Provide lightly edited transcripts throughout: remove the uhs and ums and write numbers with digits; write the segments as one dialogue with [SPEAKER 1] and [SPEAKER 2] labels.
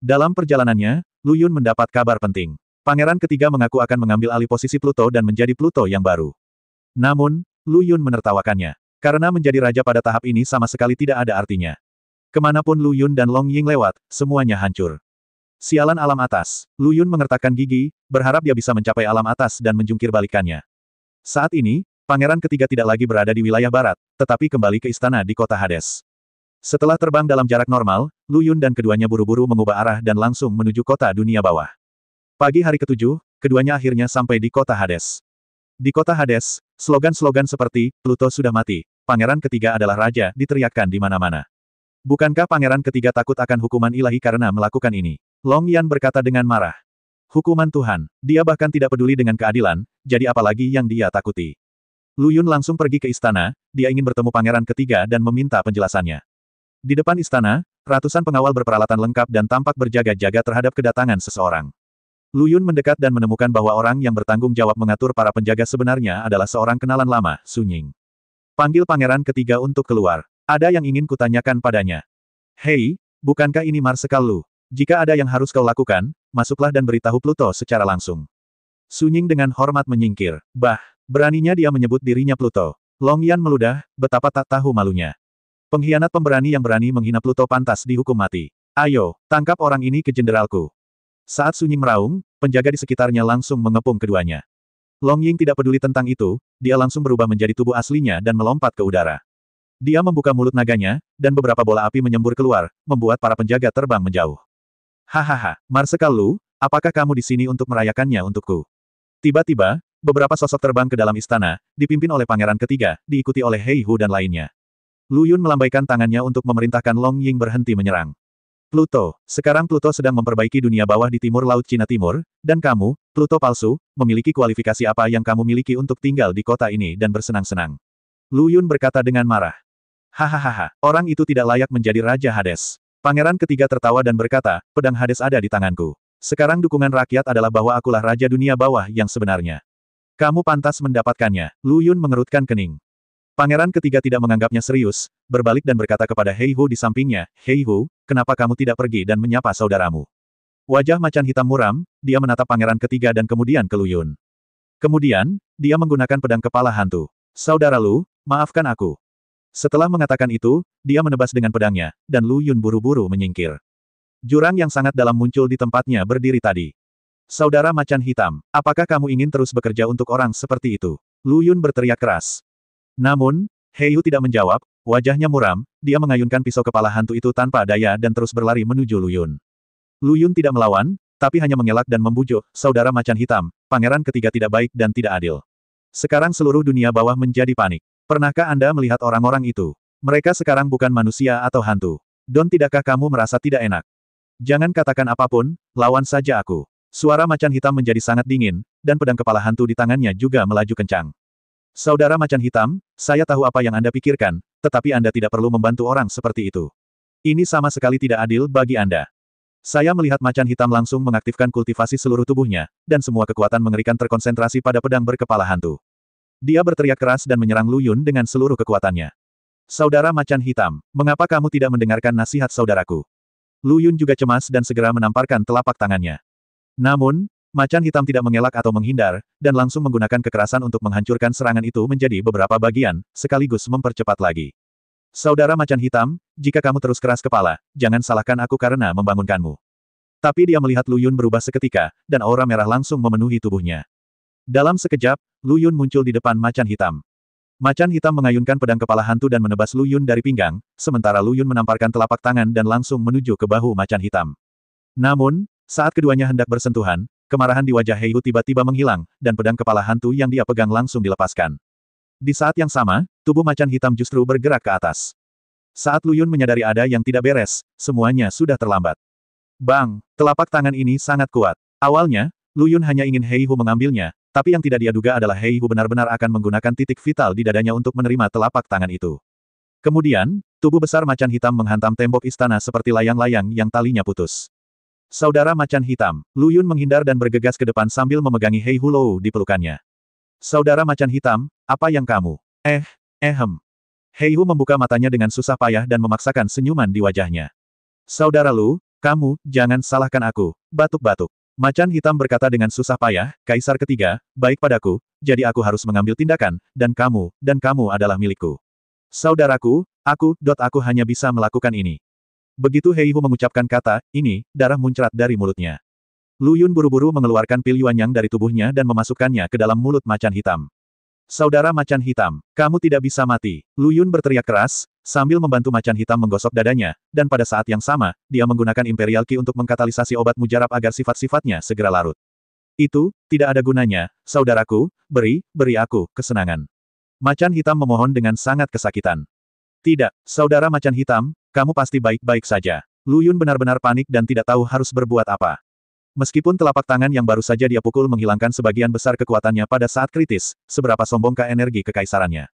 [SPEAKER 1] Dalam perjalanannya, Lu Yun mendapat kabar penting. Pangeran ketiga mengaku akan mengambil alih posisi Pluto dan menjadi Pluto yang baru. Namun, Lu Yun menertawakannya. Karena menjadi raja pada tahap ini sama sekali tidak ada artinya. Kemanapun Lu Yun dan Long Ying lewat, semuanya hancur. Sialan alam atas. Lu Yun mengertakkan gigi, berharap dia bisa mencapai alam atas dan menjungkir balikannya. Saat ini, pangeran ketiga tidak lagi berada di wilayah barat, tetapi kembali ke istana di kota Hades. Setelah terbang dalam jarak normal, Lu Yun dan keduanya buru-buru mengubah arah dan langsung menuju kota dunia bawah. Pagi hari ketujuh, keduanya akhirnya sampai di kota Hades. Di kota Hades, slogan-slogan seperti, Pluto sudah mati, pangeran ketiga adalah raja, diteriakkan di mana-mana. Bukankah pangeran ketiga takut akan hukuman ilahi karena melakukan ini? Long Yan berkata dengan marah. Hukuman Tuhan, dia bahkan tidak peduli dengan keadilan, jadi apalagi yang dia takuti. Lu Yun langsung pergi ke istana, dia ingin bertemu pangeran ketiga dan meminta penjelasannya. Di depan istana, ratusan pengawal berperalatan lengkap dan tampak berjaga-jaga terhadap kedatangan seseorang. Lu Yun mendekat dan menemukan bahwa orang yang bertanggung jawab mengatur para penjaga sebenarnya adalah seorang kenalan lama, Su Ying. Panggil pangeran ketiga untuk keluar. Ada yang ingin kutanyakan padanya. Hei, bukankah ini Marsekal Lu? Jika ada yang harus kau lakukan, masuklah dan beritahu Pluto secara langsung. Su Ying dengan hormat menyingkir. Bah, beraninya dia menyebut dirinya Pluto. Long Yan meludah, betapa tak tahu malunya. Pengkhianat pemberani yang berani menghina Pluto pantas dihukum mati. Ayo, tangkap orang ini ke jenderalku. Saat Su Ying meraung, penjaga di sekitarnya langsung mengepung keduanya. Long Ying tidak peduli tentang itu, dia langsung berubah menjadi tubuh aslinya dan melompat ke udara. Dia membuka mulut naganya, dan beberapa bola api menyembur keluar, membuat para penjaga terbang menjauh. Hahaha, Marsekal Lu, apakah kamu di sini untuk merayakannya untukku? Tiba-tiba, beberapa sosok terbang ke dalam istana, dipimpin oleh pangeran ketiga, diikuti oleh Hei Hu dan lainnya. Lu Yun melambaikan tangannya untuk memerintahkan Long Ying berhenti menyerang. Pluto, sekarang Pluto sedang memperbaiki dunia bawah di timur Laut Cina Timur, dan kamu, Pluto palsu, memiliki kualifikasi apa yang kamu miliki untuk tinggal di kota ini dan bersenang-senang? Lu Yun berkata dengan marah. Hahaha, orang itu tidak layak menjadi Raja Hades. Pangeran ketiga tertawa dan berkata, pedang Hades ada di tanganku. Sekarang dukungan rakyat adalah bahwa akulah Raja Dunia Bawah yang sebenarnya. Kamu pantas mendapatkannya. Lu Yun mengerutkan kening. Pangeran ketiga tidak menganggapnya serius, berbalik dan berkata kepada Hei Hu di sampingnya, Hei Hu, kenapa kamu tidak pergi dan menyapa saudaramu? Wajah macan hitam muram, dia menatap pangeran ketiga dan kemudian ke Lu Yun. Kemudian, dia menggunakan pedang kepala hantu. Saudara Lu, maafkan aku. Setelah mengatakan itu, dia menebas dengan pedangnya, dan Lu Yun buru-buru menyingkir. Jurang yang sangat dalam muncul di tempatnya berdiri tadi. Saudara macan hitam, apakah kamu ingin terus bekerja untuk orang seperti itu? Lu Yun berteriak keras. Namun, Hei Hu tidak menjawab, wajahnya muram, dia mengayunkan pisau kepala hantu itu tanpa daya dan terus berlari menuju Lu Yun. Lu Yun tidak melawan, tapi hanya mengelak dan membujuk, saudara macan hitam, pangeran ketiga tidak baik dan tidak adil. Sekarang seluruh dunia bawah menjadi panik. Pernahkah Anda melihat orang-orang itu? Mereka sekarang bukan manusia atau hantu. Don, tidakkah kamu merasa tidak enak? Jangan katakan apapun, lawan saja aku. Suara macan hitam menjadi sangat dingin, dan pedang kepala hantu di tangannya juga melaju kencang. Saudara macan hitam, saya tahu apa yang Anda pikirkan, tetapi Anda tidak perlu membantu orang seperti itu. Ini sama sekali tidak adil bagi Anda. Saya melihat macan hitam langsung mengaktifkan kultivasi seluruh tubuhnya, dan semua kekuatan mengerikan terkonsentrasi pada pedang berkepala hantu. Dia berteriak keras dan menyerang Lu Yun dengan seluruh kekuatannya. Saudara macan hitam, mengapa kamu tidak mendengarkan nasihat saudaraku? Lu Yun juga cemas dan segera menamparkan telapak tangannya. Namun, macan hitam tidak mengelak atau menghindar, dan langsung menggunakan kekerasan untuk menghancurkan serangan itu menjadi beberapa bagian, sekaligus mempercepat lagi. Saudara macan hitam, jika kamu terus keras kepala, jangan salahkan aku karena membangunkanmu. Tapi dia melihat Lu Yun berubah seketika, dan aura merah langsung memenuhi tubuhnya. Dalam sekejap, Lu Yun muncul di depan macan hitam. Macan hitam mengayunkan pedang kepala hantu dan menebas Lu Yun dari pinggang, sementara Lu Yun menamparkan telapak tangan dan langsung menuju ke bahu macan hitam. Namun, saat keduanya hendak bersentuhan, kemarahan di wajah Hei Hu tiba-tiba menghilang, dan pedang kepala hantu yang dia pegang langsung dilepaskan. Di saat yang sama, tubuh macan hitam justru bergerak ke atas. Saat Lu Yun menyadari ada yang tidak beres, semuanya sudah terlambat. Bang, telapak tangan ini sangat kuat. Awalnya, Lu Yun hanya ingin Hei Hu mengambilnya, tapi yang tidak dia duga adalah Hei Hu benar-benar akan menggunakan titik vital di dadanya untuk menerima telapak tangan itu. Kemudian, tubuh besar macan hitam menghantam tembok istana seperti layang-layang yang talinya putus. Saudara macan hitam, Lu Yun menghindar dan bergegas ke depan sambil memegangi Hei Hu Lou di pelukannya. Saudara macan hitam, apa yang kamu? Hei Hu membuka matanya dengan susah payah dan memaksakan senyuman di wajahnya. Saudara Lu, Kamu, jangan salahkan aku. Batuk-batuk. Macan hitam berkata dengan susah payah, Kaisar ketiga, baik padaku, jadi aku harus mengambil tindakan, dan kamu adalah milikku. Saudaraku, aku hanya bisa melakukan ini. Begitu Hei Hu mengucapkan kata, ini, darah muncrat dari mulutnya. Lu Yun buru-buru mengeluarkan pil Yuanyang dari tubuhnya dan memasukkannya ke dalam mulut macan hitam. Saudara macan hitam, kamu tidak bisa mati. Lu Yun berteriak keras, sambil membantu macan hitam menggosok dadanya, dan pada saat yang sama, dia menggunakan Imperial Qi untuk mengkatalisasi obat mujarab agar sifat-sifatnya segera larut. Itu, tidak ada gunanya, saudaraku, beri aku kesenangan. Macan hitam memohon dengan sangat kesakitan. Tidak, saudara macan hitam, kamu pasti baik-baik saja. Lu Yun benar-benar panik dan tidak tahu harus berbuat apa. Meskipun telapak tangan yang baru saja dia pukul menghilangkan sebagian besar kekuatannya pada saat kritis, seberapa sombongkah energi kekaisarannya.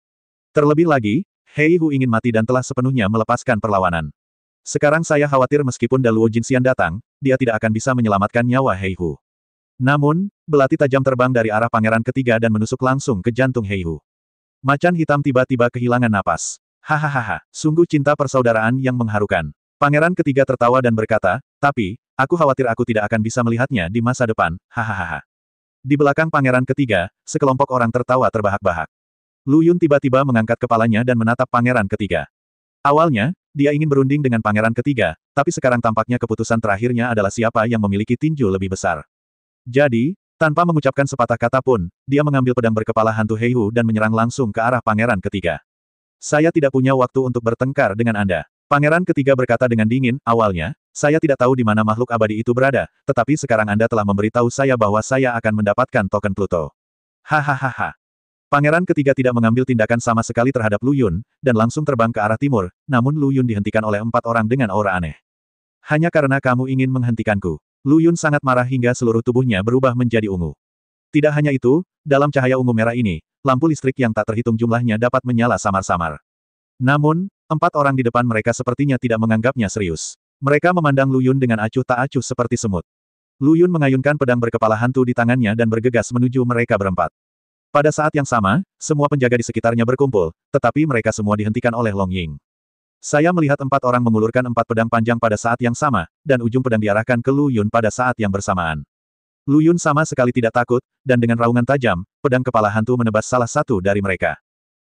[SPEAKER 1] Terlebih lagi, Hei Hu ingin mati dan telah sepenuhnya melepaskan perlawanan. Sekarang saya khawatir meskipun Daluo Jinxian datang, dia tidak akan bisa menyelamatkan nyawa Hei Hu. Namun, belati tajam terbang dari arah pangeran ketiga dan menusuk langsung ke jantung Hei Hu. Macan hitam tiba-tiba kehilangan napas. Hahaha, sungguh cinta persaudaraan yang mengharukan. Pangeran ketiga tertawa dan berkata, tapi, aku khawatir aku tidak akan bisa melihatnya di masa depan, hahaha. Di belakang pangeran ketiga, sekelompok orang tertawa terbahak-bahak. Lu Yun tiba-tiba mengangkat kepalanya dan menatap pangeran ketiga. Awalnya, dia ingin berunding dengan pangeran ketiga, tapi sekarang tampaknya keputusan terakhirnya adalah siapa yang memiliki tinju lebih besar. Jadi, tanpa mengucapkan sepatah kata pun, dia mengambil pedang berkepala hantu Hei Hu dan menyerang langsung ke arah pangeran ketiga. Saya tidak punya waktu untuk bertengkar dengan Anda. Pangeran ketiga berkata dengan dingin, awalnya, saya tidak tahu di mana makhluk abadi itu berada, tetapi sekarang Anda telah memberitahu saya bahwa saya akan mendapatkan token Pluto. Hahaha. Pangeran ketiga tidak mengambil tindakan sama sekali terhadap Lu Yun, dan langsung terbang ke arah timur, namun Lu Yun dihentikan oleh 4 orang dengan aura aneh. Hanya karena kamu ingin menghentikanku. Lu Yun sangat marah hingga seluruh tubuhnya berubah menjadi ungu. Tidak hanya itu, dalam cahaya ungu merah ini, lampu listrik yang tak terhitung jumlahnya dapat menyala samar-samar. Namun, 4 orang di depan mereka sepertinya tidak menganggapnya serius. Mereka memandang Lu Yun dengan acuh tak acuh seperti semut. Lu Yun mengayunkan pedang berkepala hantu di tangannya dan bergegas menuju mereka berempat. Pada saat yang sama, semua penjaga di sekitarnya berkumpul, tetapi mereka semua dihentikan oleh Long Ying. Saya melihat 4 orang mengulurkan 4 pedang panjang pada saat yang sama, dan ujung pedang diarahkan ke Lu Yun pada saat yang bersamaan. Lu Yun sama sekali tidak takut, dan dengan raungan tajam, pedang kepala hantu menebas salah satu dari mereka.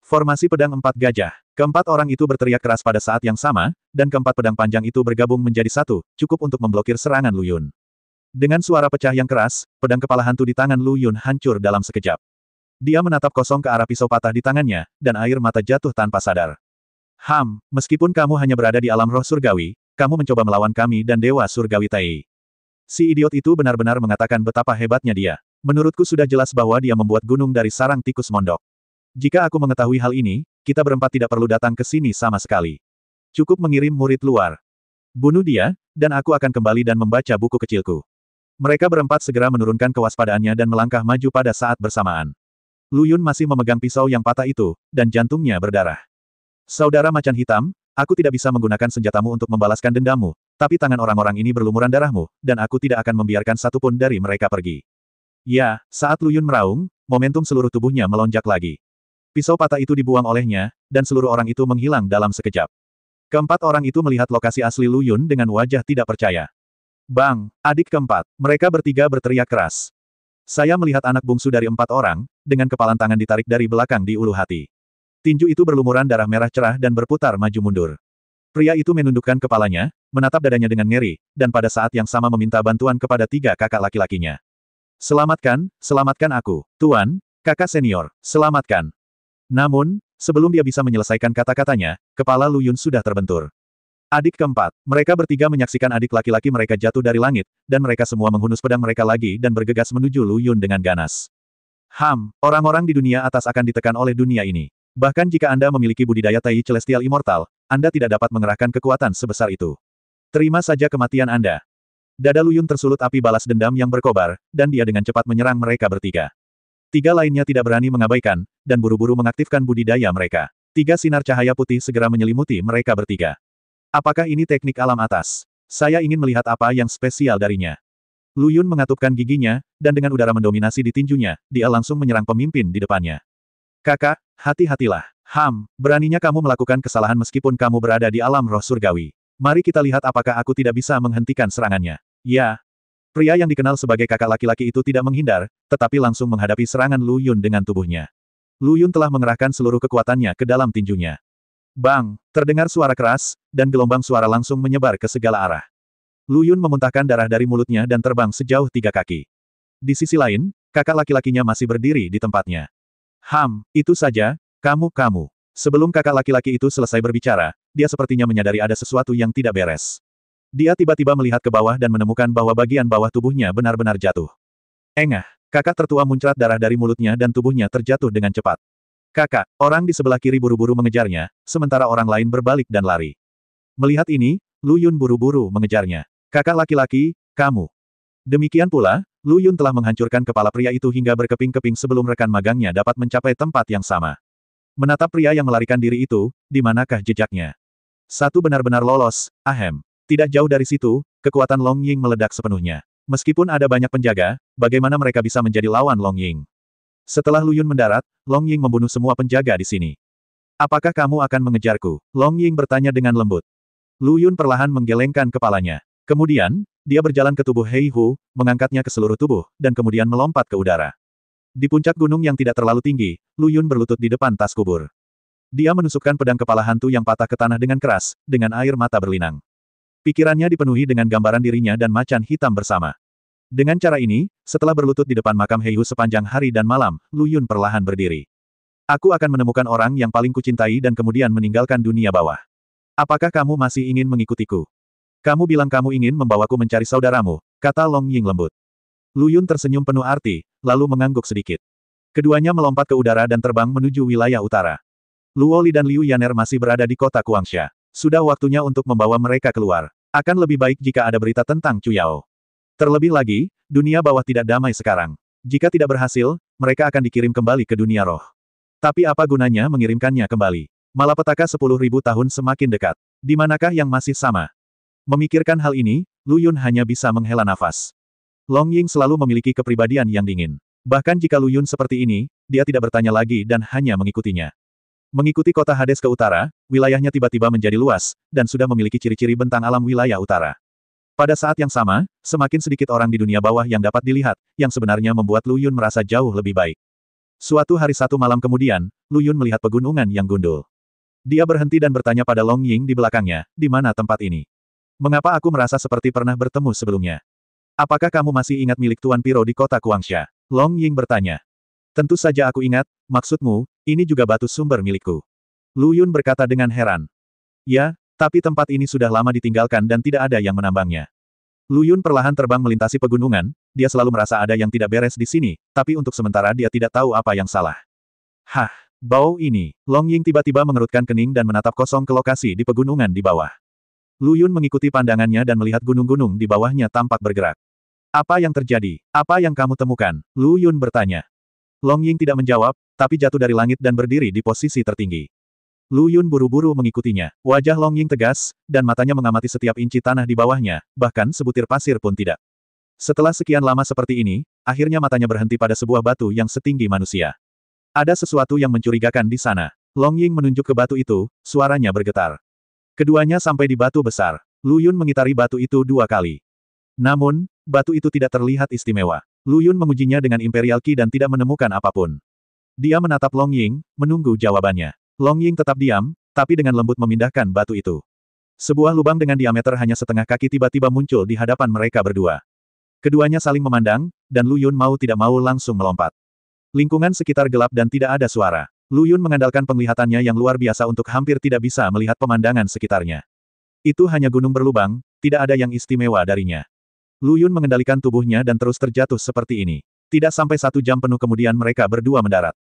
[SPEAKER 1] Formasi pedang 4 gajah. Keempat orang itu berteriak keras pada saat yang sama, dan keempat pedang panjang itu bergabung menjadi satu, cukup untuk memblokir serangan Lu Yun. Dengan suara pecah yang keras, pedang kepala hantu di tangan Lu Yun hancur dalam sekejap. Dia menatap kosong ke arah pisau patah di tangannya, dan air mata jatuh tanpa sadar. Meskipun kamu hanya berada di alam roh surgawi, kamu mencoba melawan kami dan Dewa Surgawi Tai. Si idiot itu benar-benar mengatakan betapa hebatnya dia. Menurutku sudah jelas bahwa dia membuat gunung dari sarang tikus mondok. Jika aku mengetahui hal ini, kita berempat tidak perlu datang ke sini sama sekali. Cukup mengirim murid luar. Bunuh dia, dan aku akan kembali dan membaca buku kecilku. Mereka berempat segera menurunkan kewaspadaannya dan melangkah maju pada saat bersamaan. Lu Yun masih memegang pisau yang patah itu, dan jantungnya berdarah. Saudara macan hitam, aku tidak bisa menggunakan senjatamu untuk membalaskan dendammu, tapi tangan orang-orang ini berlumuran darahmu, dan aku tidak akan membiarkan satupun dari mereka pergi. Ya, saat Lu Yun meraung, momentum seluruh tubuhnya melonjak lagi. Pisau patah itu dibuang olehnya, dan seluruh orang itu menghilang dalam sekejap. Keempat orang itu melihat lokasi asli Lu Yun dengan wajah tidak percaya. Bang, adik keempat, mereka bertiga berteriak keras. Saya melihat anak bungsu dari 4 orang, dengan kepalan tangan ditarik dari belakang di ulu hati. Tinju itu berlumuran darah merah cerah dan berputar maju mundur. Pria itu menundukkan kepalanya, menatap dadanya dengan ngeri, dan pada saat yang sama meminta bantuan kepada 3 kakak laki-lakinya. Selamatkan aku, Tuan, kakak senior, selamatkan. Namun, sebelum dia bisa menyelesaikan kata-katanya, kepala Lu Yun sudah terbentur. Adik keempat, mereka bertiga menyaksikan adik laki-laki mereka jatuh dari langit, dan mereka semua menghunus pedang mereka lagi dan bergegas menuju Lu Yun dengan ganas. Orang-orang di dunia atas akan ditekan oleh dunia ini. Bahkan jika Anda memiliki budidaya Tai Celestial Immortal, Anda tidak dapat mengerahkan kekuatan sebesar itu. Terima saja kematian Anda. Dada Lu Yun tersulut api balas dendam yang berkobar, dan dia dengan cepat menyerang mereka bertiga. 3 lainnya tidak berani mengabaikan, dan buru-buru mengaktifkan budidaya mereka. 3 sinar cahaya putih segera menyelimuti mereka bertiga. Apakah ini teknik alam atas? Saya ingin melihat apa yang spesial darinya. Lu Yun mengatupkan giginya, dan dengan udara mendominasi di tinjunya, dia langsung menyerang pemimpin di depannya. Kakak, hati-hatilah. Beraninya kamu melakukan kesalahan meskipun kamu berada di alam roh surgawi. Mari kita lihat apakah aku tidak bisa menghentikan serangannya. Ya. Pria yang dikenal sebagai kakak laki-laki itu tidak menghindar, tetapi langsung menghadapi serangan Lu Yun dengan tubuhnya. Lu Yun telah mengerahkan seluruh kekuatannya ke dalam tinjunya. Bang! Terdengar suara keras, dan gelombang suara langsung menyebar ke segala arah. Lu Yun memuntahkan darah dari mulutnya dan terbang sejauh 3 kaki. Di sisi lain, kakak laki-lakinya masih berdiri di tempatnya. Itu saja, kamu. Sebelum kakak laki-laki itu selesai berbicara, dia sepertinya menyadari ada sesuatu yang tidak beres. Dia tiba-tiba melihat ke bawah dan menemukan bahwa bagian bawah tubuhnya benar-benar jatuh. Engah! Kakak tertua muncrat darah dari mulutnya dan tubuhnya terjatuh dengan cepat. Kakak, orang di sebelah kiri buru-buru mengejarnya, sementara orang lain berbalik dan lari. Melihat ini, Lu Yun buru-buru mengejarnya. Kakak laki-laki, kamu. Demikian pula, Lu Yun telah menghancurkan kepala pria itu hingga berkeping-keping sebelum rekan magangnya dapat mencapai tempat yang sama. Menatap pria yang melarikan diri itu, di manakah jejaknya? Satu benar-benar lolos, ahem. Tidak jauh dari situ, kekuatan Long Ying meledak sepenuhnya. Meskipun ada banyak penjaga, bagaimana mereka bisa menjadi lawan Long Ying? Setelah Lu Yun mendarat, Long Ying membunuh semua penjaga di sini. Apakah kamu akan mengejarku? Long Ying bertanya dengan lembut. Lu Yun perlahan menggelengkan kepalanya. Kemudian, dia berjalan ke tubuh Hei Hu, mengangkatnya ke seluruh tubuh, dan kemudian melompat ke udara. Di puncak gunung yang tidak terlalu tinggi, Lu Yun berlutut di depan tas kubur. Dia menusukkan pedang kepala hantu yang patah ke tanah dengan keras, dengan air mata berlinang. Pikirannya dipenuhi dengan gambaran dirinya dan macan hitam bersama. Dengan cara ini, setelah berlutut di depan makam Hei Hu sepanjang hari dan malam, Lu Yun perlahan berdiri. Aku akan menemukan orang yang paling kucintai dan kemudian meninggalkan dunia bawah. Apakah kamu masih ingin mengikutiku? Kamu bilang kamu ingin membawaku mencari saudaramu, kata Long Ying lembut. Lu Yun tersenyum penuh arti, lalu mengangguk sedikit. Keduanya melompat ke udara dan terbang menuju wilayah utara. Luo Li dan Liu Yaner masih berada di kota Kuangsha. Sudah waktunya untuk membawa mereka keluar. Akan lebih baik jika ada berita tentang Chu Yao. Terlebih lagi, dunia bawah tidak damai sekarang. Jika tidak berhasil, mereka akan dikirim kembali ke dunia roh. Tapi apa gunanya mengirimkannya kembali? Malapetaka 10.000 tahun semakin dekat. Di manakah yang masih sama? Memikirkan hal ini, Lu Yun hanya bisa menghela nafas. Long Ying selalu memiliki kepribadian yang dingin. Bahkan jika Lu Yun seperti ini, dia tidak bertanya lagi dan hanya mengikutinya. Mengikuti kota Hades ke utara, wilayahnya tiba-tiba menjadi luas, dan sudah memiliki ciri-ciri bentang alam wilayah utara. Pada saat yang sama, semakin sedikit orang di dunia bawah yang dapat dilihat, yang sebenarnya membuat Lu Yun merasa jauh lebih baik. Suatu hari satu malam kemudian, Lu Yun melihat pegunungan yang gundul. Dia berhenti dan bertanya pada Long Ying di belakangnya, di mana tempat ini? Mengapa aku merasa seperti pernah bertemu sebelumnya? Apakah kamu masih ingat milik Tuan Piro di kota Kuangsha? Long Ying bertanya. Tentu saja aku ingat, maksudmu, ini juga batu sumber milikku. Lu Yun berkata dengan heran. Ya, tapi tempat ini sudah lama ditinggalkan dan tidak ada yang menambangnya. Lu Yun perlahan terbang melintasi pegunungan, dia selalu merasa ada yang tidak beres di sini, tapi untuk sementara dia tidak tahu apa yang salah. Bau ini. Long Ying tiba-tiba mengerutkan kening dan menatap kosong ke lokasi di pegunungan di bawah. Lu Yun mengikuti pandangannya dan melihat gunung-gunung di bawahnya tampak bergerak. Apa yang terjadi? Apa yang kamu temukan? Lu Yun bertanya. Long Ying tidak menjawab, tapi jatuh dari langit dan berdiri di posisi tertinggi. Lu Yun buru-buru mengikutinya. Wajah Long Ying tegas, dan matanya mengamati setiap inci tanah di bawahnya, bahkan sebutir pasir pun tidak. Setelah sekian lama seperti ini, akhirnya matanya berhenti pada sebuah batu yang setinggi manusia. Ada sesuatu yang mencurigakan di sana. Long Ying menunjuk ke batu itu, suaranya bergetar. Keduanya sampai di batu besar. Lu Yun mengitari batu itu 2 kali. Namun, batu itu tidak terlihat istimewa. Lu Yun mengujinya dengan Imperial Ki dan tidak menemukan apapun. Dia menatap Long Ying, menunggu jawabannya. Long Ying tetap diam, tapi dengan lembut memindahkan batu itu. Sebuah lubang dengan diameter hanya setengah kaki tiba-tiba muncul di hadapan mereka berdua. Keduanya saling memandang, dan Lu Yun mau tidak mau langsung melompat. Lingkungan sekitar gelap dan tidak ada suara. Lu Yun mengandalkan penglihatannya yang luar biasa untuk hampir tidak bisa melihat pemandangan sekitarnya. Itu hanya gunung berlubang, tidak ada yang istimewa darinya. Lu Yun mengendalikan tubuhnya dan terus terjatuh seperti ini. Tidak sampai 1 jam penuh kemudian mereka berdua mendarat.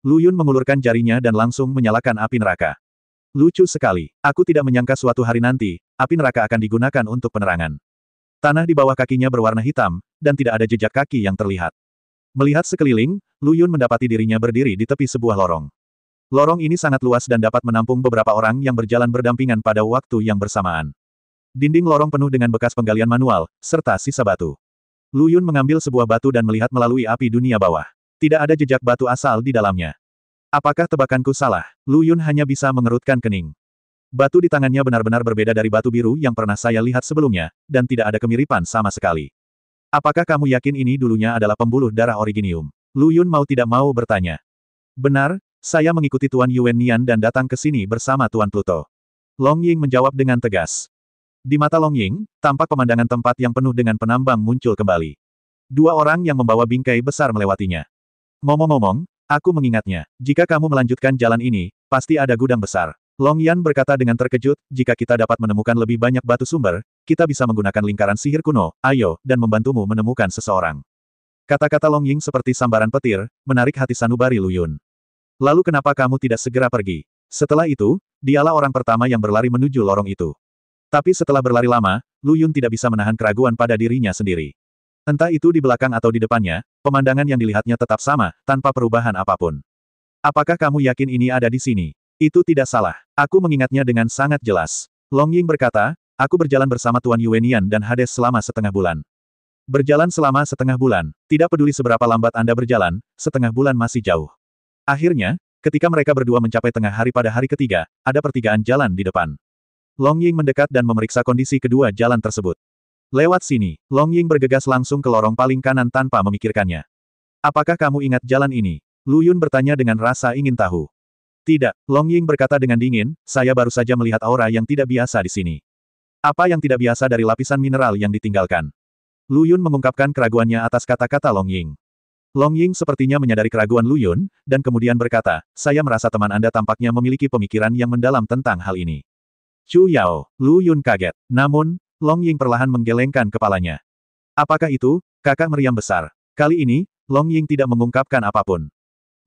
[SPEAKER 1] Lu Yun mengulurkan jarinya dan langsung menyalakan api neraka. Lucu sekali. Aku tidak menyangka suatu hari nanti, api neraka akan digunakan untuk penerangan. Tanah di bawah kakinya berwarna hitam, dan tidak ada jejak kaki yang terlihat. Melihat sekeliling, Lu Yun mendapati dirinya berdiri di tepi sebuah lorong. Lorong ini sangat luas dan dapat menampung beberapa orang yang berjalan berdampingan pada waktu yang bersamaan. Dinding lorong penuh dengan bekas penggalian manual, serta sisa batu. Lu Yun mengambil sebuah batu dan melihat melalui api dunia bawah. Tidak ada jejak batu asal di dalamnya. Apakah tebakanku salah? Lu Yun hanya bisa mengerutkan kening. Batu di tangannya benar-benar berbeda dari batu biru yang pernah saya lihat sebelumnya, dan tidak ada kemiripan sama sekali. Apakah kamu yakin ini dulunya adalah pembuluh darah Originium? Lu Yun mau tidak mau bertanya. Benar, saya mengikuti Tuan Yuan Nian dan datang ke sini bersama Tuan Pluto. Long Ying menjawab dengan tegas. Di mata Long Ying, tampak pemandangan tempat yang penuh dengan penambang muncul kembali. Dua orang yang membawa bingkai besar melewatinya. Ngomong-ngomong, aku mengingatnya, jika kamu melanjutkan jalan ini, pasti ada gudang besar. Long Yan berkata dengan terkejut, jika kita dapat menemukan lebih banyak batu sumber, kita bisa menggunakan lingkaran sihir kuno, ayo, dan membantumu menemukan seseorang. Kata-kata Long Ying seperti sambaran petir, menarik hati sanubari Lu Yun. Lalu kenapa kamu tidak segera pergi? Setelah itu, dialah orang pertama yang berlari menuju lorong itu. Tapi setelah berlari lama, Lu Yun tidak bisa menahan keraguan pada dirinya sendiri. Entah itu di belakang atau di depannya, pemandangan yang dilihatnya tetap sama, tanpa perubahan apapun. Apakah kamu yakin ini ada di sini? Itu tidak salah. Aku mengingatnya dengan sangat jelas. Long Ying berkata, aku berjalan bersama Tuan Yuanian dan Hades selama setengah bulan. Berjalan selama setengah bulan, tidak peduli seberapa lambat Anda berjalan, setengah bulan masih jauh. Akhirnya, ketika mereka berdua mencapai tengah hari pada hari ketiga, ada pertigaan jalan di depan. Long Ying mendekat dan memeriksa kondisi kedua jalan tersebut. Lewat sini, Long Ying bergegas langsung ke lorong paling kanan tanpa memikirkannya. Apakah kamu ingat jalan ini? Lu Yun bertanya dengan rasa ingin tahu. Tidak, Long Ying berkata dengan dingin, saya baru saja melihat aura yang tidak biasa di sini. Apa yang tidak biasa dari lapisan mineral yang ditinggalkan? Lu Yun mengungkapkan keraguannya atas kata-kata Long Ying. Long Ying sepertinya menyadari keraguan Lu Yun, dan kemudian berkata, saya merasa teman Anda tampaknya memiliki pemikiran yang mendalam tentang hal ini. Chu Yao, Lu Yun kaget. Namun, Long Ying perlahan menggelengkan kepalanya. Apakah itu, kakak meriam besar? Kali ini, Long Ying tidak mengungkapkan apapun.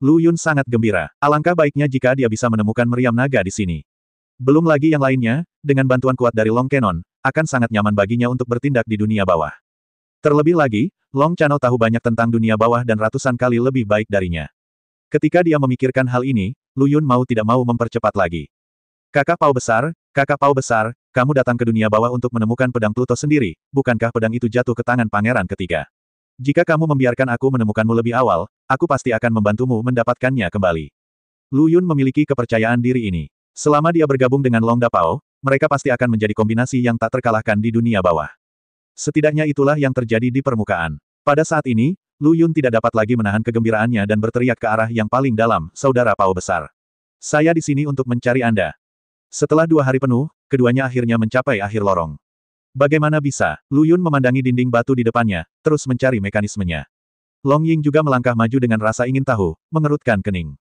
[SPEAKER 1] Lu Yun sangat gembira. Alangkah baiknya jika dia bisa menemukan meriam naga di sini. Belum lagi yang lainnya, dengan bantuan kuat dari Long Cannon, akan sangat nyaman baginya untuk bertindak di dunia bawah. Terlebih lagi, Long Chano tahu banyak tentang dunia bawah dan ratusan kali lebih baik darinya. Ketika dia memikirkan hal ini, Lu Yun mau tidak mau mempercepat lagi. Kakak Pau besar, kamu datang ke dunia bawah untuk menemukan pedang Pluto sendiri, bukankah pedang itu jatuh ke tangan pangeran ketiga? Jika kamu membiarkan aku menemukanmu lebih awal, aku pasti akan membantumu mendapatkannya kembali. Lu Yun memiliki kepercayaan diri ini. Selama dia bergabung dengan Long Dapao, mereka pasti akan menjadi kombinasi yang tak terkalahkan di dunia bawah. Setidaknya itulah yang terjadi di permukaan. Pada saat ini, Lu Yun tidak dapat lagi menahan kegembiraannya dan berteriak ke arah yang paling dalam, saudara Pao besar. Saya di sini untuk mencari Anda. Setelah 2 hari penuh, keduanya akhirnya mencapai akhir lorong. Bagaimana bisa? Lu Yun memandangi dinding batu di depannya, terus mencari mekanismenya. Long Ying juga melangkah maju dengan rasa ingin tahu, mengerutkan kening.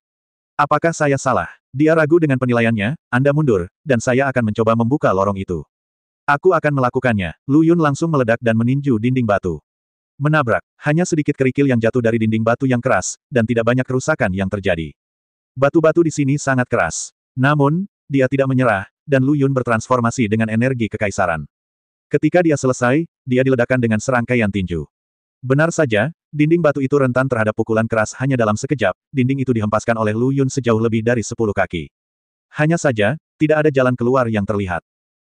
[SPEAKER 1] Apakah saya salah? Dia ragu dengan penilaiannya, Anda mundur, dan saya akan mencoba membuka lorong itu. Aku akan melakukannya. Lu Yun langsung meledak dan meninju dinding batu. Menabrak, hanya sedikit kerikil yang jatuh dari dinding batu yang keras, dan tidak banyak kerusakan yang terjadi. Batu-batu di sini sangat keras. Namun, dia tidak menyerah, dan Lu Yun bertransformasi dengan energi kekaisaran. Ketika dia selesai, dia diledakkan dengan serangkaian tinju. Benar saja, dinding batu itu rentan terhadap pukulan keras hanya dalam sekejap, dinding itu dihempaskan oleh Lu Yun sejauh lebih dari 10 kaki. Hanya saja, tidak ada jalan keluar yang terlihat.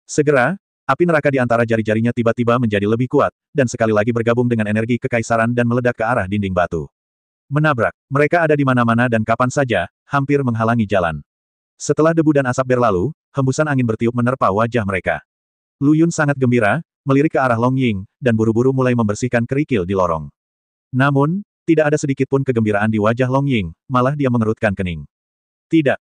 [SPEAKER 1] Segera, api neraka di antara jari-jarinya tiba-tiba menjadi lebih kuat, dan sekali lagi bergabung dengan energi kekaisaran dan meledak ke arah dinding batu. Menabrak, mereka ada di mana-mana dan kapan saja, hampir menghalangi jalan. Setelah debu dan asap berlalu, hembusan angin bertiup menerpa wajah mereka. Lu Yun sangat gembira, melirik ke arah Long Ying, dan buru-buru mulai membersihkan kerikil di lorong. Namun, tidak ada sedikit pun kegembiraan di wajah Long Ying, malah dia mengerutkan kening. Tidak,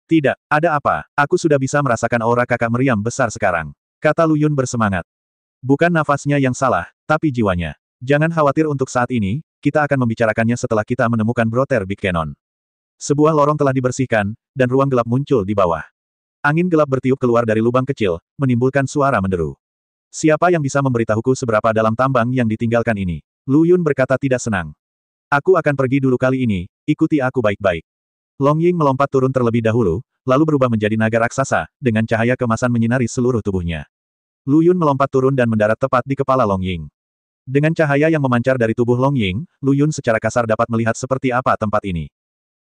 [SPEAKER 1] ada apa? Aku sudah bisa merasakan aura kakak meriam besar sekarang. Kata Lu Yun bersemangat. Bukan nafasnya yang salah, tapi jiwanya. Jangan khawatir untuk saat ini, kita akan membicarakannya setelah kita menemukan Brother Big Cannon. Sebuah lorong telah dibersihkan, dan ruang gelap muncul di bawah. Angin gelap bertiup keluar dari lubang kecil, menimbulkan suara menderu. Siapa yang bisa memberitahuku seberapa dalam tambang yang ditinggalkan ini? Lu Yun berkata tidak senang. Aku akan pergi dulu kali ini, ikuti aku baik-baik. Long Ying melompat turun terlebih dahulu, lalu berubah menjadi naga raksasa, dengan cahaya kemasan menyinari seluruh tubuhnya. Lu Yun melompat turun dan mendarat tepat di kepala Long Ying. Dengan cahaya yang memancar dari tubuh Long Ying, Lu Yun secara kasar dapat melihat seperti apa tempat ini.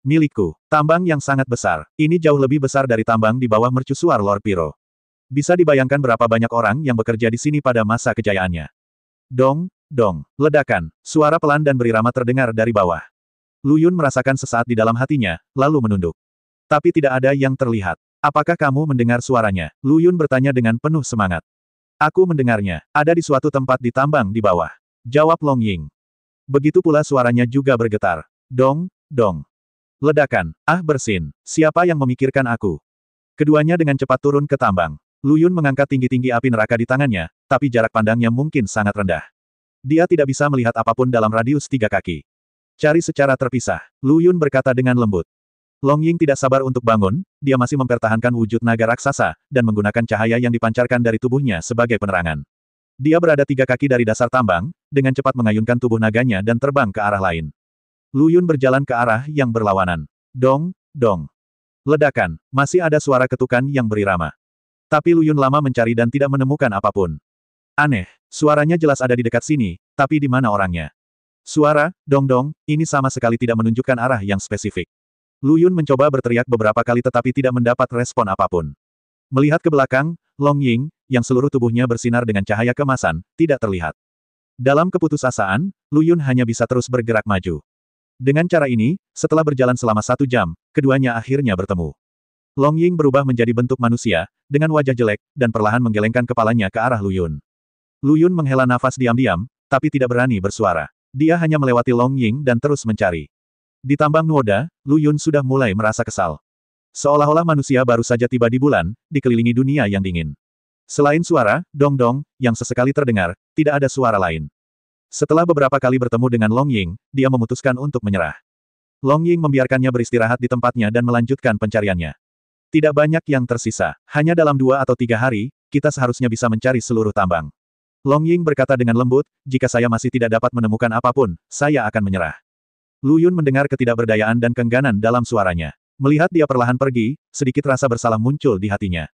[SPEAKER 1] Milikku, tambang yang sangat besar. Ini jauh lebih besar dari tambang di bawah mercusuar Lord Piro. Bisa dibayangkan berapa banyak orang yang bekerja di sini pada masa kejayaannya. Dong, ledakan. Suara pelan dan berirama terdengar dari bawah. Lu Yun merasakan sesaat di dalam hatinya, lalu menunduk. Tapi tidak ada yang terlihat. Apakah kamu mendengar suaranya? Lu Yun bertanya dengan penuh semangat. Aku mendengarnya. Ada di suatu tempat di tambang di bawah. Jawab Long Ying. Begitu pula suaranya juga bergetar. Dong, dong. Ledakan. Ah bersin. Siapa yang memikirkan aku? Keduanya dengan cepat turun ke tambang. Lu Yun mengangkat tinggi-tinggi api neraka di tangannya, tapi jarak pandangnya mungkin sangat rendah. Dia tidak bisa melihat apapun dalam radius 3 kaki. Cari secara terpisah. Lu Yun berkata dengan lembut. Long Ying tidak sabar untuk bangun, dia masih mempertahankan wujud naga raksasa, dan menggunakan cahaya yang dipancarkan dari tubuhnya sebagai penerangan. Dia berada 3 kaki dari dasar tambang, dengan cepat mengayunkan tubuh naganya dan terbang ke arah lain. Lu Yun berjalan ke arah yang berlawanan. Dong, dong. Ledakan. Masih ada suara ketukan yang berirama. Tapi Lu Yun lama mencari dan tidak menemukan apapun. Aneh. Suaranya jelas ada di dekat sini, tapi di mana orangnya? Suara, dong-dong, ini sama sekali tidak menunjukkan arah yang spesifik. Lu Yun mencoba berteriak beberapa kali tetapi tidak mendapat respon apapun. Melihat ke belakang, Long Ying, yang seluruh tubuhnya bersinar dengan cahaya kemasan, tidak terlihat. Dalam keputusasaan, Lu Yun hanya bisa terus bergerak maju. Dengan cara ini, setelah berjalan selama 1 jam, keduanya akhirnya bertemu. Long Ying berubah menjadi bentuk manusia, dengan wajah jelek, dan perlahan menggelengkan kepalanya ke arah Lu Yun. Lu Yun menghela nafas diam-diam, tapi tidak berani bersuara. Dia hanya melewati Long Ying dan terus mencari. Di tambang Nuoda, Lu Yun sudah mulai merasa kesal. Seolah-olah manusia baru saja tiba di bulan, dikelilingi dunia yang dingin. Selain suara, dong-dong, yang sesekali terdengar, tidak ada suara lain. Setelah beberapa kali bertemu dengan Long Ying, dia memutuskan untuk menyerah. Long Ying membiarkannya beristirahat di tempatnya dan melanjutkan pencariannya. Tidak banyak yang tersisa, hanya dalam 2 atau 3 hari, kita seharusnya bisa mencari seluruh tambang. Long Ying berkata dengan lembut, jika saya masih tidak dapat menemukan apapun, saya akan menyerah. Lu Yun mendengar ketidakberdayaan dan keengganan dalam suaranya. Melihat dia perlahan pergi, sedikit rasa bersalah muncul di hatinya.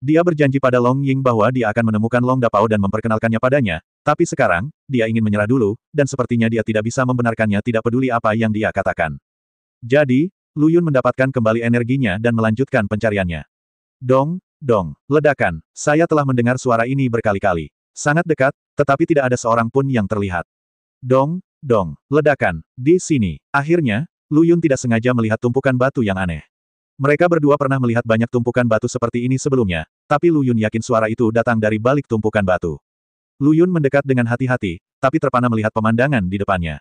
[SPEAKER 1] Dia berjanji pada Long Ying bahwa dia akan menemukan Long Dapao dan memperkenalkannya padanya, tapi sekarang, dia ingin menyerah dulu, dan sepertinya dia tidak bisa membenarkannya tidak peduli apa yang dia katakan. Jadi, Lu Yun mendapatkan kembali energinya dan melanjutkan pencariannya. Dong, dong, ledakan. Saya telah mendengar suara ini berkali-kali. Sangat dekat, tetapi tidak ada seorang pun yang terlihat. Dong, dong, ledakan. Di sini. Akhirnya, Lu Yun tidak sengaja melihat tumpukan batu yang aneh. Mereka berdua pernah melihat banyak tumpukan batu seperti ini sebelumnya, tapi Lu Yun yakin suara itu datang dari balik tumpukan batu. Lu Yun mendekat dengan hati-hati, tapi terpana melihat pemandangan di depannya.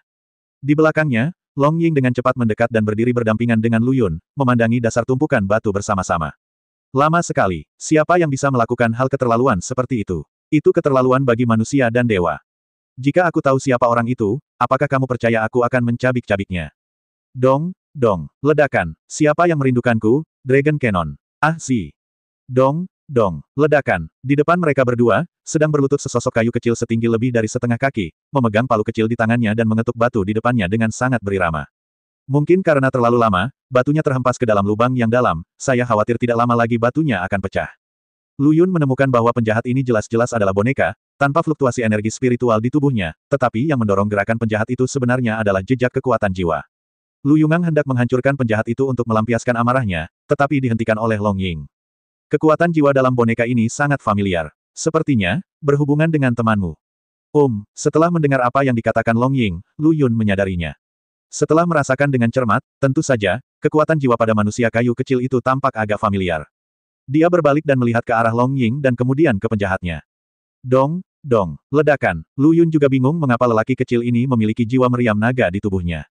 [SPEAKER 1] Di belakangnya, Long Ying dengan cepat mendekat dan berdiri berdampingan dengan Lu Yun, memandangi dasar tumpukan batu bersama-sama. Lama sekali, siapa yang bisa melakukan hal keterlaluan seperti itu? Itu keterlaluan bagi manusia dan dewa. Jika aku tahu siapa orang itu, apakah kamu percaya aku akan mencabik-cabiknya? Dong, dong, ledakan. Siapa yang merindukanku? Dragon Cannon. Ah si. Dong, dong, ledakan. Di depan mereka berdua, sedang berlutut sesosok kayu kecil setinggi lebih dari setengah kaki, memegang palu kecil di tangannya dan mengetuk batu di depannya dengan sangat berirama. Mungkin karena terlalu lama, batunya terhempas ke dalam lubang yang dalam, saya khawatir tidak lama lagi batunya akan pecah. Lu Yun menemukan bahwa penjahat ini jelas-jelas adalah boneka, tanpa fluktuasi energi spiritual di tubuhnya, tetapi yang mendorong gerakan penjahat itu sebenarnya adalah jejak kekuatan jiwa. Lu Yungang hendak menghancurkan penjahat itu untuk melampiaskan amarahnya, tetapi dihentikan oleh Long Ying. Kekuatan jiwa dalam boneka ini sangat familiar. Sepertinya, berhubungan dengan temanmu. Setelah mendengar apa yang dikatakan Long Ying, Lu Yun menyadarinya. Setelah merasakan dengan cermat, tentu saja, kekuatan jiwa pada manusia kayu kecil itu tampak agak familiar. Dia berbalik dan melihat ke arah Long Ying dan kemudian ke penjahatnya. Dong, dong, ledakan. Lu Yun juga bingung mengapa lelaki kecil ini memiliki jiwa meriam naga di tubuhnya.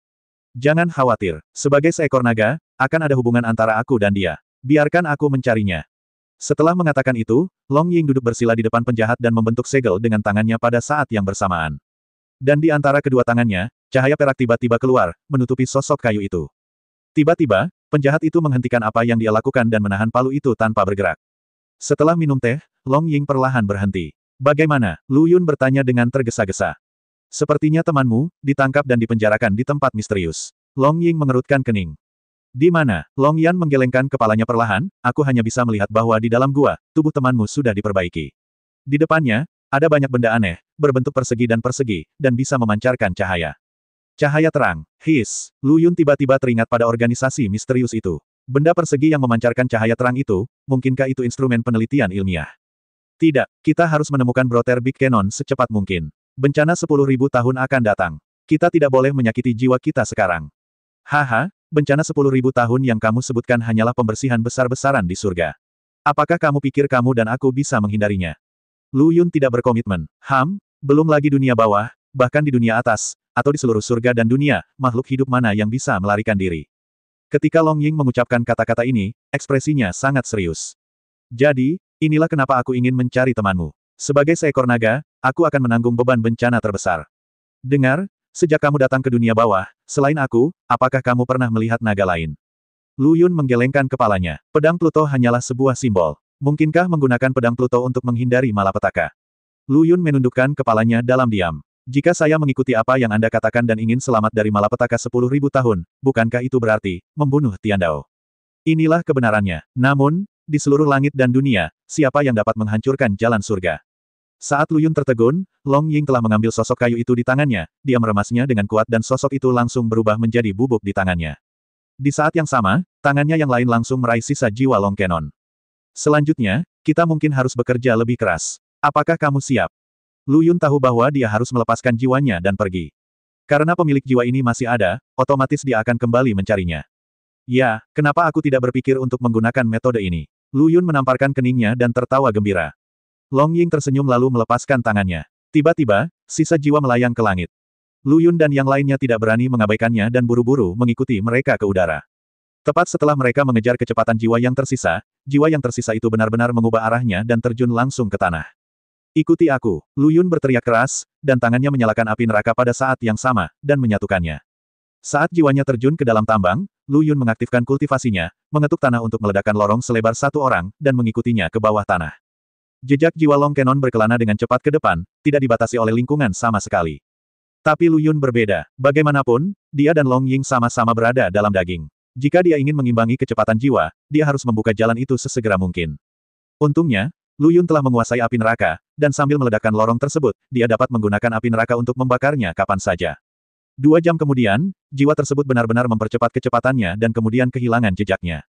[SPEAKER 1] Jangan khawatir, sebagai seekor naga, akan ada hubungan antara aku dan dia. Biarkan aku mencarinya. Setelah mengatakan itu, Long Ying duduk bersila di depan penjahat dan membentuk segel dengan tangannya pada saat yang bersamaan. Dan di antara kedua tangannya, cahaya perak tiba-tiba keluar, menutupi sosok kayu itu. Tiba-tiba, penjahat itu menghentikan apa yang dia lakukan dan menahan palu itu tanpa bergerak. Setelah minum teh, Long Ying perlahan berhenti. Bagaimana? Lu Yun bertanya dengan tergesa-gesa. Sepertinya temanmu, ditangkap dan dipenjarakan di tempat misterius. Long Ying mengerutkan kening. Di mana? Long Yan menggelengkan kepalanya perlahan, aku hanya bisa melihat bahwa di dalam gua, tubuh temanmu sudah diperbaiki. Di depannya, ada banyak benda aneh, berbentuk persegi, dan bisa memancarkan cahaya. Cahaya terang. His. Lu Yun tiba-tiba teringat pada organisasi misterius itu. Benda persegi yang memancarkan cahaya terang itu, mungkinkah itu instrumen penelitian ilmiah? Tidak, kita harus menemukan Brother Big Cannon secepat mungkin. Bencana 10.000 tahun akan datang. Kita tidak boleh menyakiti jiwa kita sekarang. Haha, bencana 10.000 tahun yang kamu sebutkan hanyalah pembersihan besar-besaran di surga. Apakah kamu pikir kamu dan aku bisa menghindarinya? Lu Yun tidak berkomitmen. Belum lagi dunia bawah, bahkan di dunia atas, atau di seluruh surga dan dunia, makhluk hidup mana yang bisa melarikan diri. Ketika Long Ying mengucapkan kata-kata ini, ekspresinya sangat serius. Jadi, inilah kenapa aku ingin mencari temanmu. Sebagai seekor naga, aku akan menanggung beban bencana terbesar. Dengar, sejak kamu datang ke dunia bawah, selain aku, apakah kamu pernah melihat naga lain? Lu Yun menggelengkan kepalanya. Pedang Pluto hanyalah sebuah simbol. Mungkinkah menggunakan pedang Pluto untuk menghindari malapetaka? Lu Yun menundukkan kepalanya dalam diam. Jika saya mengikuti apa yang Anda katakan dan ingin selamat dari malapetaka 10.000 tahun, bukankah itu berarti membunuh Tiandao? Inilah kebenarannya. Namun, di seluruh langit dan dunia, siapa yang dapat menghancurkan jalan surga? Saat Lu Yun tertegun, Long Ying telah mengambil sosok kayu itu di tangannya, dia meremasnya dengan kuat dan sosok itu langsung berubah menjadi bubuk di tangannya. Di saat yang sama, tangannya yang lain langsung meraih sisa jiwa Long Kenon. Selanjutnya, kita mungkin harus bekerja lebih keras. Apakah kamu siap? Lu Yun tahu bahwa dia harus melepaskan jiwanya dan pergi. Karena pemilik jiwa ini masih ada, otomatis dia akan kembali mencarinya. Ya, kenapa aku tidak berpikir untuk menggunakan metode ini? Lu Yun menamparkan keningnya dan tertawa gembira. Long Ying tersenyum lalu melepaskan tangannya. Tiba-tiba, sisa jiwa melayang ke langit. Lu Yun dan yang lainnya tidak berani mengabaikannya dan buru-buru mengikuti mereka ke udara. Tepat setelah mereka mengejar kecepatan jiwa yang tersisa itu benar-benar mengubah arahnya dan terjun langsung ke tanah. Ikuti aku, Lu Yun berteriak keras, dan tangannya menyalakan api neraka pada saat yang sama, dan menyatukannya. Saat jiwanya terjun ke dalam tambang, Lu Yun mengaktifkan kultivasinya, mengetuk tanah untuk meledakkan lorong selebar 1 orang, dan mengikutinya ke bawah tanah. Jejak jiwa Long Kenon berkelana dengan cepat ke depan, tidak dibatasi oleh lingkungan sama sekali. Tapi Lu Yun berbeda. Bagaimanapun, dia dan Long Ying sama-sama berada dalam daging. Jika dia ingin mengimbangi kecepatan jiwa, dia harus membuka jalan itu sesegera mungkin. Untungnya, Lu Yun telah menguasai api neraka, dan sambil meledakkan lorong tersebut, dia dapat menggunakan api neraka untuk membakarnya kapan saja. 2 jam kemudian, jiwa tersebut benar-benar mempercepat kecepatannya dan kemudian kehilangan jejaknya.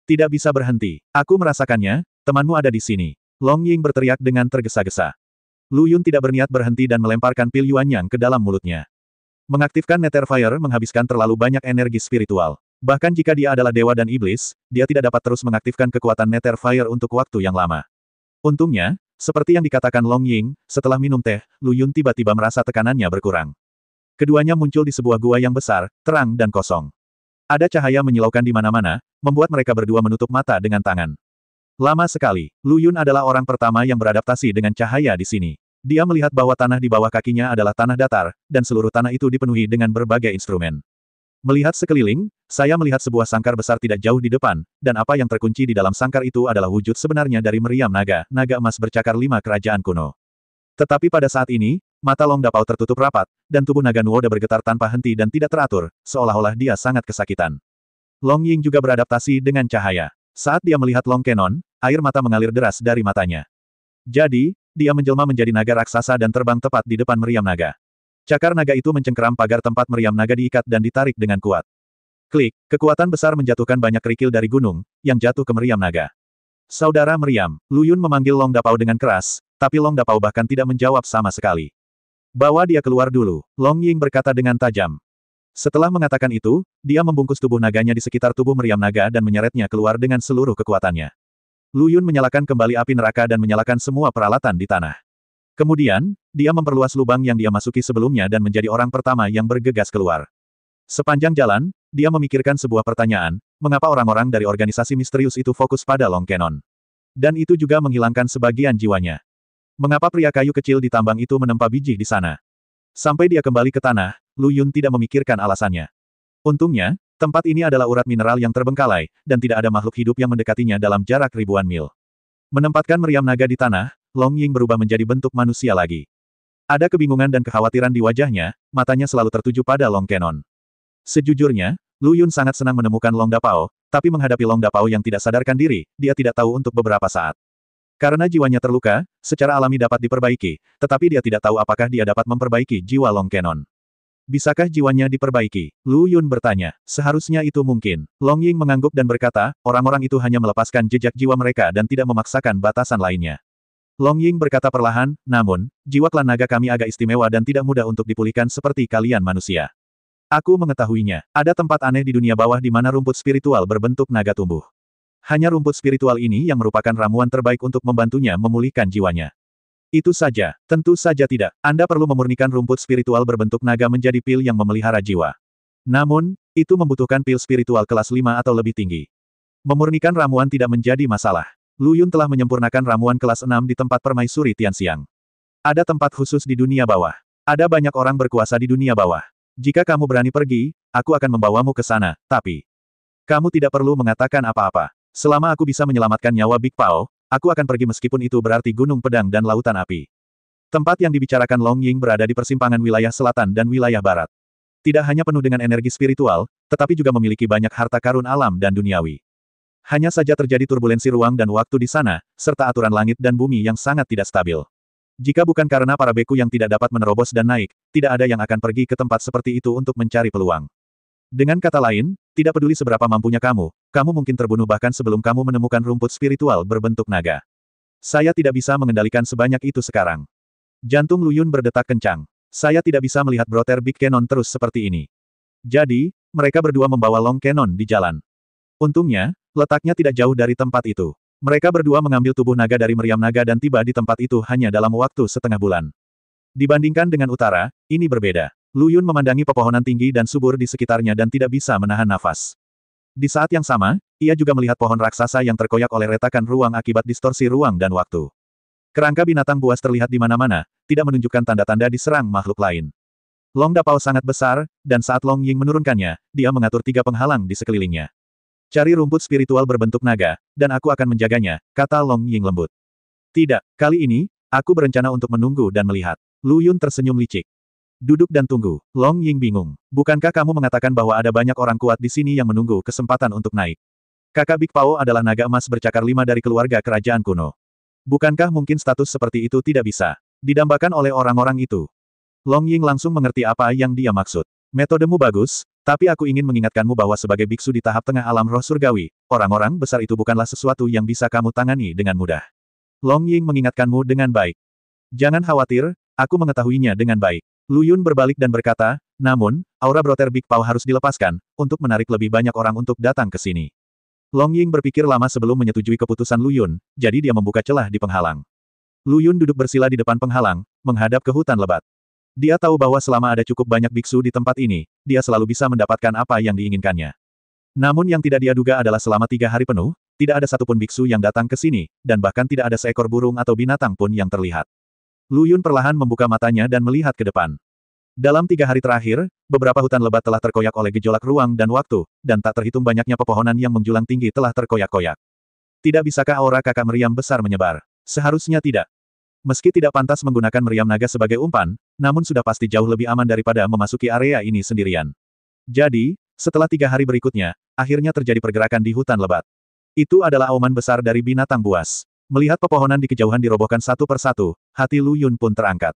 [SPEAKER 1] Tidak bisa berhenti. Aku merasakannya, temanmu ada di sini. Long Ying berteriak dengan tergesa-gesa. Lu Yun tidak berniat berhenti dan melemparkan pil Yuanyang ke dalam mulutnya. Mengaktifkan Nether Fire menghabiskan terlalu banyak energi spiritual. Bahkan jika dia adalah dewa dan iblis, dia tidak dapat terus mengaktifkan kekuatan Nether Fire untuk waktu yang lama. Untungnya, seperti yang dikatakan Long Ying, setelah minum teh, Lu Yun tiba-tiba merasa tekanannya berkurang. Keduanya muncul di sebuah gua yang besar, terang dan kosong. Ada cahaya menyilaukan di mana-mana, membuat mereka berdua menutup mata dengan tangan. Lama sekali, Lu Yun adalah orang pertama yang beradaptasi dengan cahaya di sini. Dia melihat bahwa tanah di bawah kakinya adalah tanah datar, dan seluruh tanah itu dipenuhi dengan berbagai instrumen. Melihat sekeliling, saya melihat sebuah sangkar besar tidak jauh di depan, dan apa yang terkunci di dalam sangkar itu adalah wujud sebenarnya dari meriam naga, naga emas bercakar 5 kerajaan kuno. Tetapi pada saat ini, mata Long Dapao tertutup rapat, dan tubuh naga Nuoda bergetar tanpa henti dan tidak teratur, seolah-olah dia sangat kesakitan. Long Ying juga beradaptasi dengan cahaya. Saat dia melihat Long Kenon, air mata mengalir deras dari matanya. Jadi, dia menjelma menjadi naga raksasa dan terbang tepat di depan meriam naga. Cakar naga itu mencengkeram pagar tempat meriam naga diikat dan ditarik dengan kuat. Klik, kekuatan besar menjatuhkan banyak kerikil dari gunung, yang jatuh ke meriam naga. Saudara meriam, Lu Yun memanggil Long Dapao dengan keras, tapi Long Dapao bahkan tidak menjawab sama sekali. Bawa dia keluar dulu, Long Ying berkata dengan tajam. Setelah mengatakan itu, dia membungkus tubuh naganya di sekitar tubuh meriam naga dan menyeretnya keluar dengan seluruh kekuatannya. Lu Yun menyalakan kembali api neraka dan menyalakan semua peralatan di tanah. Kemudian, dia memperluas lubang yang dia masuki sebelumnya dan menjadi orang pertama yang bergegas keluar. Sepanjang jalan, dia memikirkan sebuah pertanyaan, mengapa orang-orang dari organisasi misterius itu fokus pada Long Kenon? Dan itu juga menghilangkan sebagian jiwanya. Mengapa pria kayu kecil di tambang itu menempa biji di sana? Sampai dia kembali ke tanah, Lu Yun tidak memikirkan alasannya. Untungnya, tempat ini adalah urat mineral yang terbengkalai, dan tidak ada makhluk hidup yang mendekatinya dalam jarak ribuan mil. Menempatkan meriam naga di tanah, Long Ying berubah menjadi bentuk manusia lagi. Ada kebingungan dan kekhawatiran di wajahnya, matanya selalu tertuju pada Long Kenon. Sejujurnya, Lu Yun sangat senang menemukan Long Dapao, tapi menghadapi Long Dapao yang tidak sadarkan diri, dia tidak tahu untuk beberapa saat. Karena jiwanya terluka, secara alami dapat diperbaiki, tetapi dia tidak tahu apakah dia dapat memperbaiki jiwa Long Kenon. Bisakah jiwanya diperbaiki? Lu Yun bertanya. Seharusnya itu mungkin. Long Ying mengangguk dan berkata, orang-orang itu hanya melepaskan jejak jiwa mereka dan tidak memaksakan batasan lainnya. Long Ying berkata perlahan, namun, jiwa klan naga kami agak istimewa dan tidak mudah untuk dipulihkan seperti kalian manusia. Aku mengetahuinya. Ada tempat aneh di dunia bawah di mana rumput spiritual berbentuk naga tumbuh. Hanya rumput spiritual ini yang merupakan ramuan terbaik untuk membantunya memulihkan jiwanya. Itu saja. Tentu saja tidak. Anda perlu memurnikan rumput spiritual berbentuk naga menjadi pil yang memelihara jiwa. Namun, itu membutuhkan pil spiritual kelas 5 atau lebih tinggi. Memurnikan ramuan tidak menjadi masalah. Lu Yun telah menyempurnakan ramuan kelas 6 di tempat permaisuri Tianxiang. Ada tempat khusus di dunia bawah. Ada banyak orang berkuasa di dunia bawah. Jika kamu berani pergi, aku akan membawamu ke sana, tapi kamu tidak perlu mengatakan apa-apa. Selama aku bisa menyelamatkan nyawa Big Pao, aku akan pergi meskipun itu berarti gunung pedang dan lautan api. Tempat yang dibicarakan Long Ying berada di persimpangan wilayah selatan dan wilayah barat. Tidak hanya penuh dengan energi spiritual, tetapi juga memiliki banyak harta karun alam dan duniawi. Hanya saja terjadi turbulensi ruang dan waktu di sana, serta aturan langit dan bumi yang sangat tidak stabil. Jika bukan karena para beku yang tidak dapat menerobos dan naik, tidak ada yang akan pergi ke tempat seperti itu untuk mencari peluang. Dengan kata lain, tidak peduli seberapa mampunya kamu mungkin terbunuh bahkan sebelum kamu menemukan rumput spiritual berbentuk naga. Saya tidak bisa mengendalikan sebanyak itu sekarang. Jantung Lu Yun berdetak kencang. Saya tidak bisa melihat Brother Big Cannon terus seperti ini. Jadi, mereka berdua membawa Long Cannon di jalan. Untungnya, letaknya tidak jauh dari tempat itu. Mereka berdua mengambil tubuh naga dari meriam naga dan tiba di tempat itu hanya dalam waktu setengah bulan. Dibandingkan dengan utara, ini berbeda. Lu Yun memandangi pepohonan tinggi dan subur di sekitarnya dan tidak bisa menahan nafas. Di saat yang sama, ia juga melihat pohon raksasa yang terkoyak oleh retakan ruang akibat distorsi ruang dan waktu. Kerangka binatang buas terlihat di mana-mana, tidak menunjukkan tanda-tanda diserang makhluk lain. Long Dapao sangat besar, dan saat Long Ying menurunkannya, dia mengatur 3 penghalang di sekelilingnya. Cari rumput spiritual berbentuk naga, dan aku akan menjaganya, kata Long Ying lembut. Tidak, kali ini, aku berencana untuk menunggu dan melihat. Lu Yun tersenyum licik. Duduk dan tunggu. Long Ying bingung. Bukankah kamu mengatakan bahwa ada banyak orang kuat di sini yang menunggu kesempatan untuk naik? Kakak Big Pao adalah naga emas bercakar 5 dari keluarga kerajaan kuno. Bukankah mungkin status seperti itu tidak bisa didambakan oleh orang-orang itu? Long Ying langsung mengerti apa yang dia maksud. Metodemu bagus, tapi aku ingin mengingatkanmu bahwa sebagai biksu di tahap tengah alam roh surgawi, orang-orang besar itu bukanlah sesuatu yang bisa kamu tangani dengan mudah. Long Ying mengingatkanmu dengan baik. Jangan khawatir, aku mengetahuinya dengan baik. Lu Yun berbalik dan berkata, namun, aura Brother Big Pao harus dilepaskan, untuk menarik lebih banyak orang untuk datang ke sini. Long Ying berpikir lama sebelum menyetujui keputusan Lu Yun, jadi dia membuka celah di penghalang. Lu Yun duduk bersila di depan penghalang, menghadap ke hutan lebat. Dia tahu bahwa selama ada cukup banyak biksu di tempat ini, dia selalu bisa mendapatkan apa yang diinginkannya. Namun yang tidak dia duga adalah selama 3 hari penuh, tidak ada satupun biksu yang datang ke sini, dan bahkan tidak ada seekor burung atau binatang pun yang terlihat. Lu Yun perlahan membuka matanya dan melihat ke depan. Dalam 3 hari terakhir, beberapa hutan lebat telah terkoyak oleh gejolak ruang dan waktu, dan tak terhitung banyaknya pepohonan yang menjulang tinggi telah terkoyak-koyak. Tidak bisakah aura kakak meriam besar menyebar? Seharusnya tidak. Meski tidak pantas menggunakan meriam naga sebagai umpan, namun sudah pasti jauh lebih aman daripada memasuki area ini sendirian. Jadi, setelah 3 hari berikutnya, akhirnya terjadi pergerakan di hutan lebat. Itu adalah auman besar dari binatang buas. Melihat pepohonan di kejauhan dirobohkan satu persatu, hati Lu Yun pun terangkat.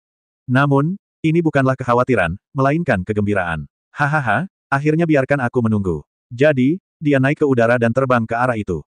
[SPEAKER 1] Namun, ini bukanlah kekhawatiran, melainkan kegembiraan. Hahaha, akhirnya biarkan aku menunggu. Jadi, dia naik ke udara dan terbang ke arah itu.